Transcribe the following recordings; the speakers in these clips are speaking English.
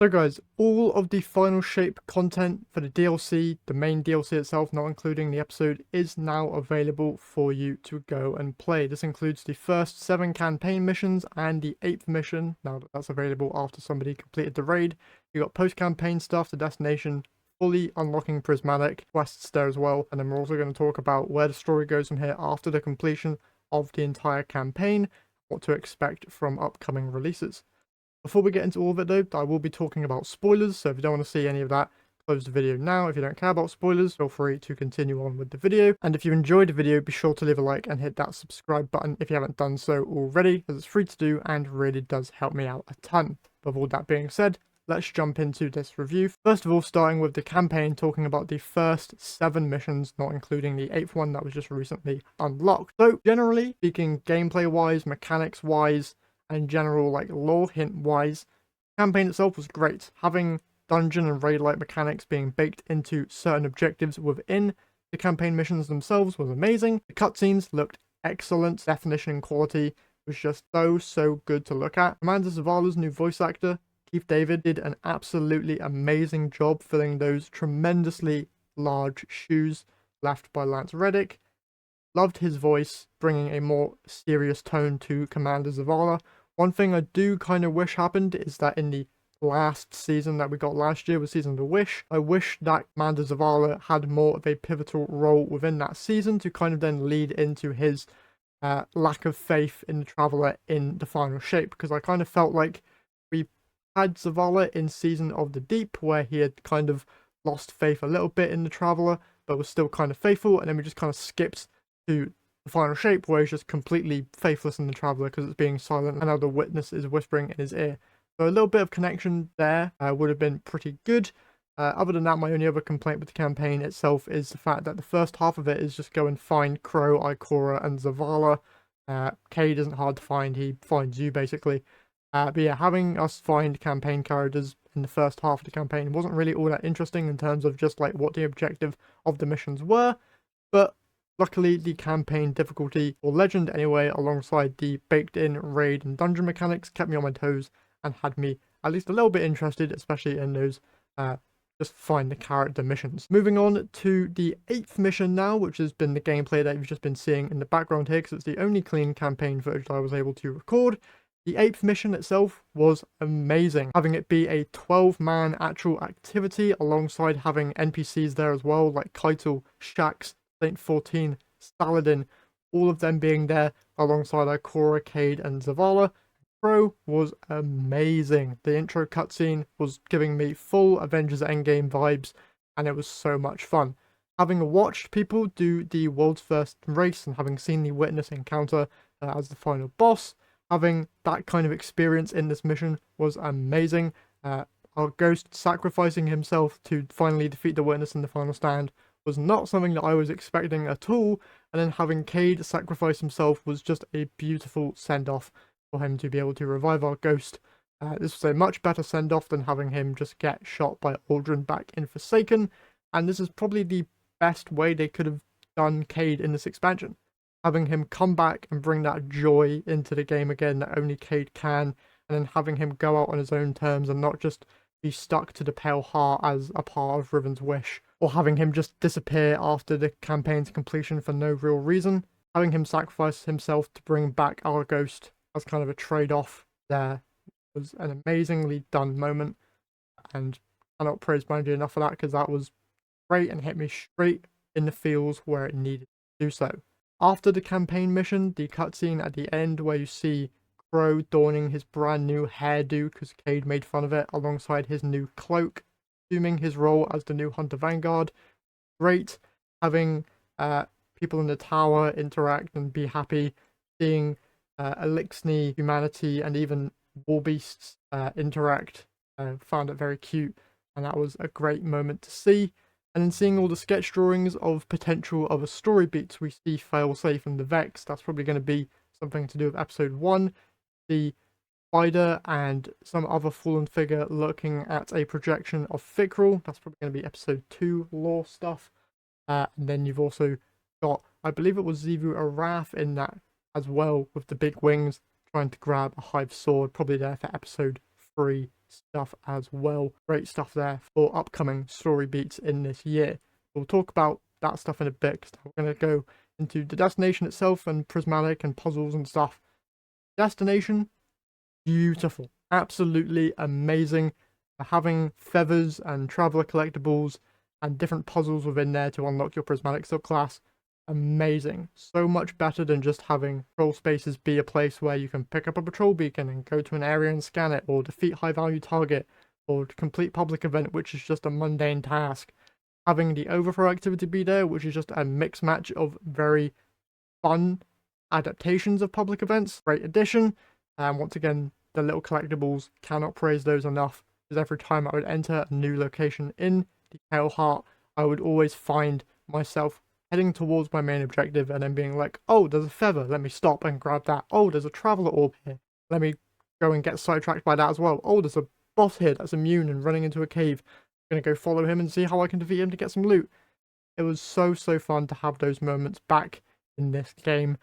So guys, all of the Final Shape content for the DLC, the main DLC itself, not including the episode, is now available for you to go and play. This includes the first 7 campaign missions and the 8th mission, now that that's available after somebody completed the raid. You got post-campaign stuff, the destination, fully unlocking Prismatic, quests there as well, and then we're also going to talk about where the story goes from here after the completion of the entire campaign, what to expect from upcoming releases. Before we get into all of it though, I will be talking about spoilers, so if you don't want to see any of that, close the video now. If you don't care about spoilers, feel free to continue on with the video. And if you enjoyed the video, be sure to leave a like and hit that subscribe button if you haven't done so already, as it's free to do and really does help me out a ton. But with all that being said, let's jump into this review. First of all, starting with the campaign, talking about the first 7 missions, not including the 8th one that was just recently unlocked. So generally speaking, gameplay wise, mechanics wise, and general like lore hint wise, the campaign itself was great. Having dungeon and raid like mechanics being baked into certain objectives within the campaign missions themselves was amazing. The cutscenes looked excellent. Definition and quality was just so good to look at. Commander Zavala's new voice actor, Keith David, did an absolutely amazing job filling those tremendously large shoes left by Lance Reddick. Loved his voice, bringing a more serious tone to Commander Zavala. One thing I do kind of wish happened is that in the last season that we got last year, was Season of the Wish, I wish that Commander Zavala had more of a pivotal role within that season to kind of then lead into his lack of faith in the Traveler in the Final Shape, because I kind of felt like we had Zavala in Season of the Deep, where he had kind of lost faith a little bit in the Traveler, but was still kind of faithful, and then we just kind of skipped to the Final Shape, where he's just completely faithless in the Traveler because it's being silent and now the witness is whispering in his ear. So a little bit of connection there would have been pretty good. Other than that, my only other complaint with the campaign itself is the fact that the first half of it is just go and find Crow, Ikora, and Zavala. Cayde isn't hard to find, he finds you basically. But yeah, having us find campaign characters in the first half of the campaign wasn't really all that interesting in terms of just like what the objective of the missions were. But luckily, the campaign difficulty, or legend anyway, alongside the baked-in raid and dungeon mechanics, kept me on my toes and had me at least a little bit interested, especially in those just find the character missions. Moving on to the 8th mission now, which has been the gameplay that you've just been seeing in the background here, because it's the only clean campaign footage that I was able to record. The 8th mission itself was amazing, having it be a 12-man actual activity alongside having NPCs there as well, like Keitel, Shaxx, Saint 14, Saladin, all of them being there alongside Ikora, Cayde, and Zavala. Crow was amazing. The intro cutscene was giving me full Avengers Endgame vibes, and it was so much fun. Having watched people do the world's first race and having seen the Witness encounter as the final boss, having that kind of experience in this mission was amazing. Our Ghost sacrificing himself to finally defeat the Witness in the final stand was not something that I was expecting at all, and then having Cayde sacrifice himself was just a beautiful send-off for him to be able to revive our Ghost. This was a much better send-off than having him just get shot by Aldrin back in Forsaken, and this is probably the best way they could have done Cayde in this expansion. Having him come back and bring that joy into the game again that only Cayde can, and then having him go out on his own terms and not just be stuck to the Pale Heart as a part of Riven's wish, or having him just disappear after the campaign's completion for no real reason. Having him sacrifice himself to bring back our Ghost as kind of a trade-off there was an amazingly done moment, and I cannot praise Bungie enough for that, because that was great and hit me straight in the feels where it needed to do so. After the campaign mission, the cutscene at the end where you see Crow donning his brand new hairdo because Cayde made fun of it, alongside his new cloak, assuming his role as the new Hunter Vanguard. Great. Having people in the tower interact and be happy, seeing Eliksni, Humanity, and even Warbeasts interact, found it very cute, and that was a great moment to see. And then seeing all the sketch drawings of potential other story beats, we see Failsafe and the Vex. That's probably going to be something to do with episode 1. The Spider and some other fallen figure looking at a projection of Fikrul. That's probably going to be episode 2 lore stuff. And then you've also got, I believe it was Xivu Arath in that as well, with the big wings, trying to grab a Hive sword, probably there for episode 3 stuff as well. Great stuff there for upcoming story beats in this year. We'll talk about that stuff in a bit, because we're going to go into the destination itself and prismatic and puzzles and stuff. Destination, beautiful, absolutely amazing. Having feathers and traveler collectibles and different puzzles within there to unlock your prismatic subclass, amazing. So much better than just having patrol spaces be a place where you can pick up a patrol beacon and go to an area and scan it, or defeat high value target, or complete public event, which is just a mundane task. Having the overthrow activity be there, which is just a mix match of very fun adaptations of public events. Great addition. And once again, the little collectibles, cannot praise those enough, because every time I would enter a new location in the Pale Heart, I would always find myself heading towards my main objective and then being like, oh, there's a feather, let me stop and grab that. Oh, there's a traveler orb here, let me go and get sidetracked by that as well. Oh, there's a boss here that's immune and running into a cave. I'm gonna go follow him and see how I can defeat him to get some loot. It was so fun to have those moments back in this game,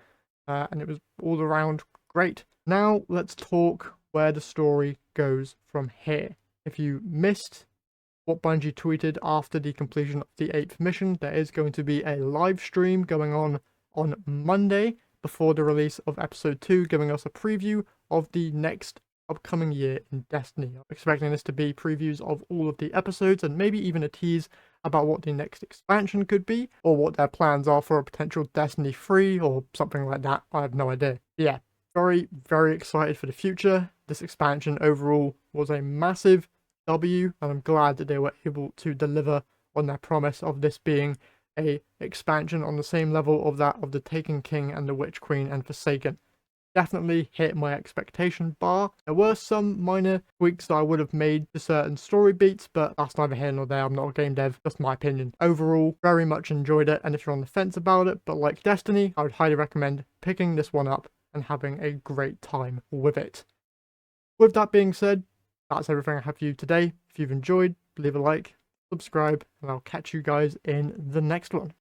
and it was all around great. Now let's talk where the story goes from here. If you missed what Bungie tweeted after the completion of the 8th mission, there is going to be a live stream going on Monday before the release of episode 2, giving us a preview of the next upcoming year in Destiny. I'm expecting this to be previews of all of the episodes and maybe even a tease about what the next expansion could be, or what their plans are for a potential Destiny 3 or something like that. I have no idea. Yeah, very excited for the future. This expansion overall was a massive W, and I'm glad that they were able to deliver on their promise of this being a expansion on the same level of that of the Taken King and the Witch Queen and Forsaken. Definitely hit my expectation bar. There were some minor tweaks that I would have made to certain story beats, but that's neither here nor there. I'm not a game dev, just my opinion. Overall, very much enjoyed it, and if you're on the fence about it but like Destiny, I would highly recommend picking this one up and having a great time with it. With that being said, that's everything I have for you today. If you've enjoyed, leave a like, subscribe, and I'll catch you guys in the next one.